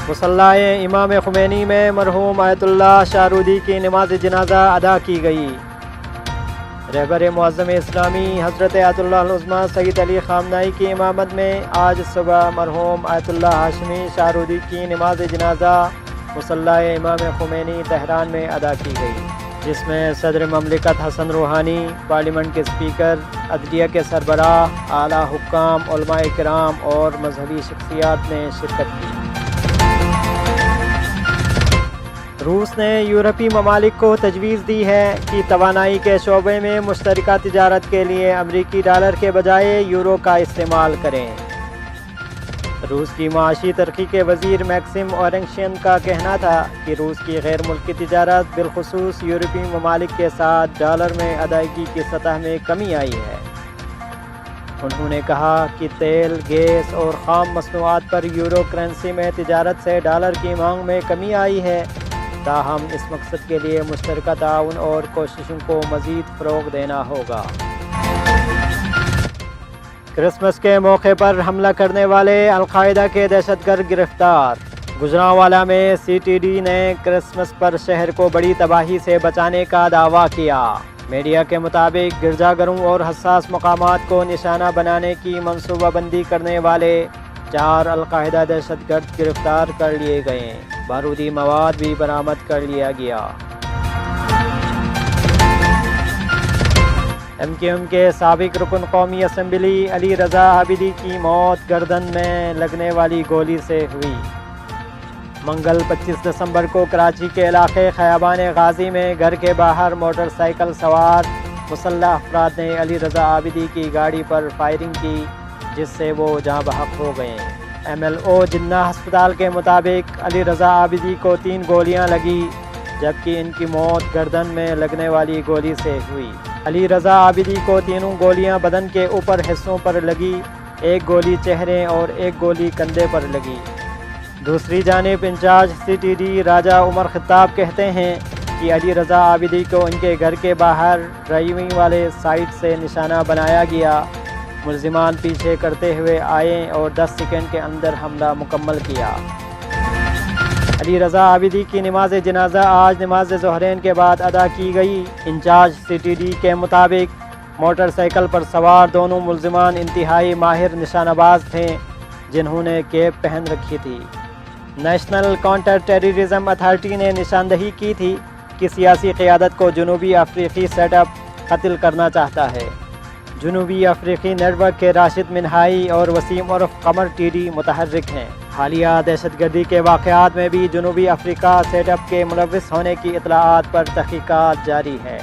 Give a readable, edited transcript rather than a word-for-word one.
مصلی امام خمینی میں مرحوم آیت اللہ شاہ کی نماز جنازہ ادا کی گئی۔ رہبر معظم اسلامی حضرت آیت اللہ العظمہ سید علی خامنہئی کی امامت میں آج صبح مرحوم آیت اللہ ہاشمی شاہ کی نماز جنازہ مصلی امام خمینی تہران میں ادا کی گئی، جس میں صدر مملکت حسن روحانی، پارلیمنٹ کے اسپیکر، عدلیہ کے سربراہ، اعلیٰ حکام، علماء کرام اور مذہبی شخصیات نے شرکت کی۔ روس نے یورپی ممالک کو تجویز دی ہے کہ توانائی کے شعبے میں مشترکہ تجارت کے لیے امریکی ڈالر کے بجائے یورو کا استعمال کریں۔ روس کی معاشی ترقی کے وزیر میکسم اورنگشین کا کہنا تھا کہ روس کی غیر ملکی تجارت بالخصوص یورپی ممالک کے ساتھ ڈالر میں ادائیگی کی سطح میں کمی آئی ہے۔ انہوں نے کہا کہ تیل، گیس اور خام مصنوعات پر یورو کرنسی میں تجارت سے ڈالر کی مانگ میں کمی آئی ہے، تاہم اس مقصد کے لیے مشترکہ تعاون اور کوششوں کو مزید فروغ دینا ہوگا۔ کرسمس کے موقع پر حملہ کرنے والے القاعدہ کے دہشت گرد گرفتار۔ گجرانوالہ میں سی ٹی ڈی نے کرسمس پر شہر کو بڑی تباہی سے بچانے کا دعویٰ کیا۔ میڈیا کے مطابق گرجا گھروں اور حساس مقامات کو نشانہ بنانے کی منصوبہ بندی کرنے والے 4 القاعدہ دہشت گرد گرفتار کر لیے گئے۔ بارودی مواد بھی برآمد کر لیا گیا۔ ایم کیو ایم کے سابق رکن قومی اسمبلی علی رضا عابدی کی موت گردن میں لگنے والی گولی سے ہوئی۔ منگل 25 دسمبر کو کراچی کے علاقے خیابان غازی میں گھر کے باہر موٹر سائیکل سوار مسلح افراد نے علی رضا عابدی کی گاڑی پر فائرنگ کی، جس سے وہ جاں بحق ہو گئے۔ ایم ایل او جنہ ہسپتال کے مطابق علی رضا عابدی کو 3 گولیاں لگی، جبکہ ان کی موت گردن میں لگنے والی گولی سے ہوئی۔ علی رضا عابدی کو 3 گولیاں بدن کے اوپر حصوں پر لگی، 1 گولی چہرے اور 1 گولی کندھے پر لگی۔ دوسری جانب انچارج سی ٹی ڈی راجہ عمر خطاب کہتے ہیں کہ علی رضا عابدی کو ان کے گھر کے باہر ڈرائیونگ والے سائٹ سے نشانہ بنایا گیا۔ ملزمان پیچھے کرتے ہوئے آئے اور 10 سیکنڈ کے اندر حملہ مکمل کیا۔ علی رضا عابدی کی نماز جنازہ آج نماز ظہرین کے بعد ادا کی گئی۔ انچارج سی ٹی ڈی کے مطابق موٹر سائیکل پر سوار دونوں ملزمان انتہائی ماہر نشانہ باز تھے، جنہوں نے کیپ پہن رکھی تھی۔ نیشنل کاؤنٹر ٹیررزم اتھارٹی نے نشاندہی کی تھی کہ سیاسی قیادت کو جنوبی افریقی سیٹ اپ قتل کرنا چاہتا ہے۔ جنوبی افریقی نیٹ ورک کے راشد منہائی اور وسیم عرف قمر ٹی ڈی متحرک ہیں۔ حالیہ دہشت گردی کے واقعات میں بھی جنوبی افریقہ سیٹ اپ کے ملوث ہونے کی اطلاعات پر تحقیقات جاری ہے۔